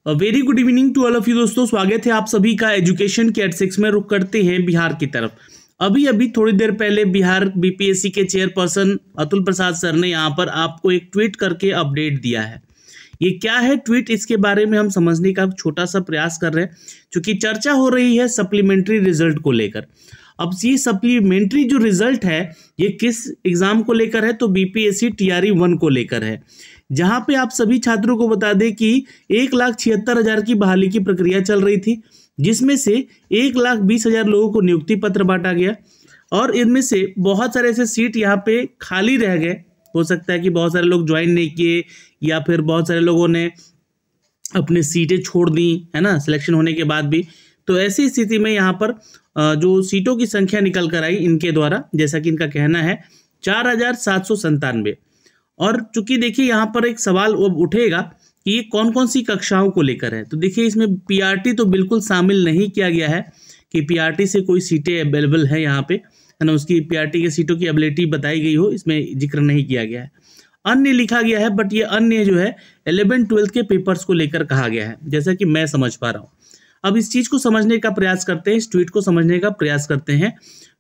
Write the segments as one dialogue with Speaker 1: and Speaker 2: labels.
Speaker 1: Very good evening to all of you दोस्तों, स्वागत है आप सभी का एजुकेशन के एट 6 में। रुक करते हैं बिहार की तरफ। अभी थोड़ी देर पहले बिहार बीपीएससी के चेयरपर्सन अतुल प्रसाद सर ने यहाँ पर आपको एक ट्वीट करके अपडेट दिया है। ये क्या है ट्वीट, इसके बारे में हम समझने का छोटा सा प्रयास कर रहे हैं, क्योंकि चर्चा हो रही है सप्लीमेंट्री रिजल्ट को लेकर। अब ये सप्लीमेंट्री जो रिजल्ट है ये किस एग्जाम को लेकर है, तो बीपीएससी टीआरई 1 को लेकर है, जहां पे आप सभी छात्रों को बता दें कि 1,76,000 की बहाली की प्रक्रिया चल रही थी, जिसमें से 1,20,000 लोगों को नियुक्ति पत्र बांटा गया और इनमें से बहुत सारे ऐसे सीट यहाँ पे खाली रह गए। हो सकता है कि बहुत सारे लोग ज्वाइन नहीं किए या फिर बहुत सारे लोगों ने अपनी सीटें छोड़ दी, है ना, सिलेक्शन होने के बाद भी। तो ऐसी स्थिति में यहाँ पर जो सीटों की संख्या निकल कर आई इनके द्वारा, जैसा कि इनका कहना है 4,797। और चूंकि देखिए यहाँ पर एक सवाल अब उठेगा कि ये कौन कौन सी कक्षाओं को लेकर है। तो देखिए इसमें पीआरटी तो बिल्कुल शामिल नहीं किया गया है कि पीआरटी से कोई सीटें अवेलेबल है यहाँ पे, है ना, उसकी पीआरटी के सीटों की एबिलिटी बताई गई हो, इसमें जिक्र नहीं किया गया है। अन्य लिखा गया है, बट ये अन्य जो है 11-12 के पेपर्स को लेकर कहा गया है, जैसा कि मैं समझ पा रहा हूँ। अब इस चीज को समझने का प्रयास करते हैं, इस ट्वीट को समझने का प्रयास करते हैं।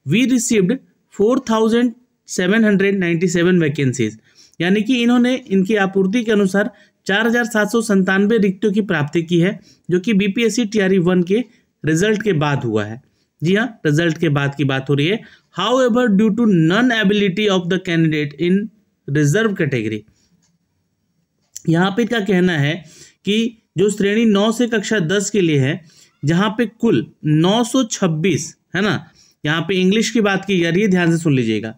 Speaker 1: वी रिसीव्ड 4,797 वैकेंसीज, यानी कि इन्होंने इनकी आपूर्ति के अनुसार 4,797 रिक्तियों की प्राप्ति की है, जो कि बीपीएससी टीआरई 1 के रिजल्ट के बाद हुआ है। जी हाँ, रिजल्ट के बाद की बात हो रही है। However due to non ability of the candidate in reserve category, यहाँ पे क्या कहना है कि जो श्रेणी 9 से कक्षा 10 के लिए है, जहाँ पे कुल 926, है ना, यहाँ पे इंग्लिश की बात की जा रही है, ध्यान से सुन लीजिएगा।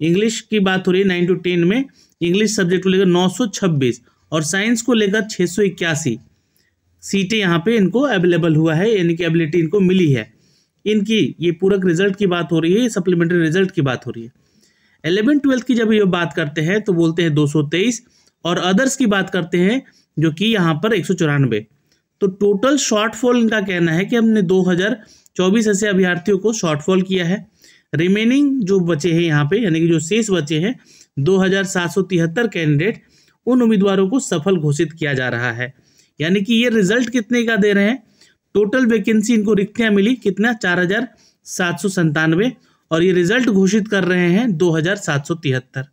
Speaker 1: इंग्लिश की बात हो रही है 9 to 10 में, इंग्लिश सब्जेक्ट को लेकर 926 और साइंस को लेकर 681 सीटें यहाँ पे इनको अवेलेबल हुआ है, यानी कि एबिलिटी इनको मिली है। इनकी ये पूरक रिजल्ट की बात हो रही है, सप्लीमेंट्री रिजल्ट की बात हो रही है। 11-12 की जब ये बात करते हैं तो बोलते हैं 223 और अदर्स की बात करते हैं जो कि यहाँ पर 194। तो टोटल शॉर्टफॉल इनका कहना है कि हमने 2024 ऐसे अभ्यर्थियों को शॉर्टफॉल किया है। रिमेनिंग जो बचे हैं यहाँ पे, यानी कि जो शेष बचे हैं 2,773 कैंडिडेट, उन उम्मीदवारों को सफल घोषित किया जा रहा है। यानी कि ये रिजल्ट कितने का दे रहे हैं, टोटल वैकेंसी इनको रिक्तियां मिली कितना, 4,797, और ये रिजल्ट घोषित कर रहे हैं 2,773।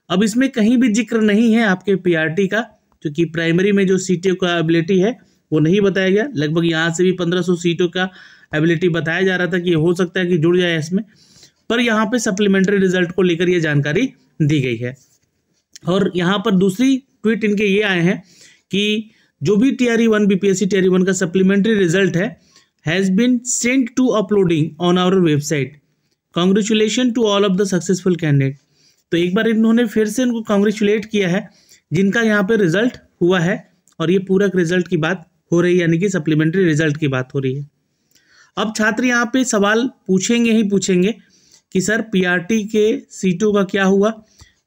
Speaker 1: अब इसमें कहीं भी जिक्र नहीं है आपके पीआरटी का, क्योंकि प्राइमरी में जो सीटों का एबिलिटी है वो नहीं बताया गया। लगभग यहाँ से भी 1,500 सीटों का एबिलिटी बताया जा रहा था कि हो सकता है कि जुड़ जाए इसमें, पर यहाँ पे सप्लीमेंट्री रिजल्ट को लेकर ये जानकारी दी गई है। और यहाँ पर दूसरी ट्वीट इनके ये आए हैं कि जो भी टीआरई 1 बीपीएससी टीआरई 1 का सप्लीमेंट्री रिजल्ट है has been sent to uploading on our website, congratulation to all of the successful candidate. तो एक बार इन्होंने फिर से इनको कॉन्ग्रेचुलेट किया है जिनका यहाँ पे रिजल्ट हुआ है, और ये पूरक रिजल्ट की बात हो रही है, यानी कि सप्लीमेंट्री रिजल्ट की बात हो रही है। अब छात्र यहाँ पे सवाल पूछेंगे ही पूछेंगे कि सर पीआरटी के सीटों का क्या हुआ,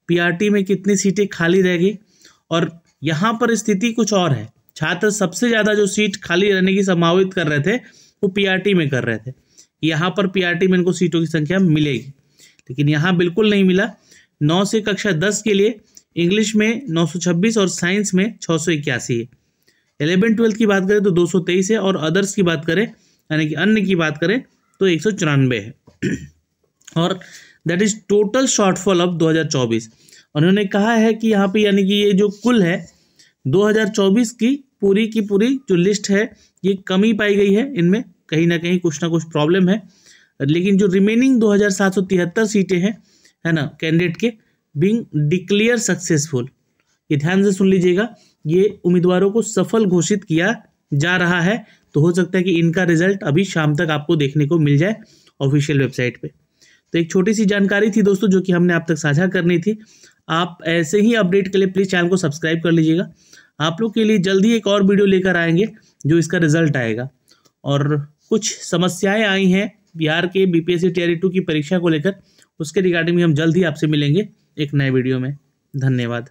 Speaker 1: पीआरटी में कितनी सीटें खाली रह गई। और यहाँ पर स्थिति कुछ और है, छात्र सबसे ज़्यादा जो सीट खाली रहने की संभावित कर रहे थे वो पीआरटी में कर रहे थे। यहाँ पर पीआरटी में इनको सीटों की संख्या मिलेगी, लेकिन यहाँ बिल्कुल नहीं मिला। 9 से कक्षा 10 के लिए इंग्लिश में 926 और साइंस में 681 है। 11-12 की बात करें तो 223 है, और अदर्स की बात करें यानी कि अन्य की बात करें तो 194 है। और that is total shortfall of 2024। उन्होंने कहा है कि यहाँ पे यानी कि ये जो कुल है 2024 की पूरी जो लिस्ट है ये कमी पाई गई है, इनमें कहीं ना कहीं कुछ ना कुछ प्रॉब्लम है। लेकिन जो रिमेनिंग 2,773 सीटें हैं, है ना, कैंडिडेट के बीइंग डिक्लेयर सक्सेसफुल, ये ध्यान से सुन लीजिएगा, ये उम्मीदवारों को सफल घोषित किया जा रहा है। तो हो सकता है कि इनका रिजल्ट अभी शाम तक आपको देखने को मिल जाए ऑफिशियल वेबसाइट पे। तो एक छोटी सी जानकारी थी दोस्तों जो कि हमने आप तक साझा करनी थी। आप ऐसे ही अपडेट के लिए प्लीज़ चैनल को सब्सक्राइब कर लीजिएगा। आप लोग के लिए जल्दी एक और वीडियो लेकर आएंगे जो इसका रिजल्ट आएगा। और कुछ समस्याएं आई हैं बिहार के बीपीएससी टीआरई 2 की परीक्षा को लेकर, उसके रिगार्डिंग में हम जल्द ही आपसे मिलेंगे एक नए वीडियो में। धन्यवाद।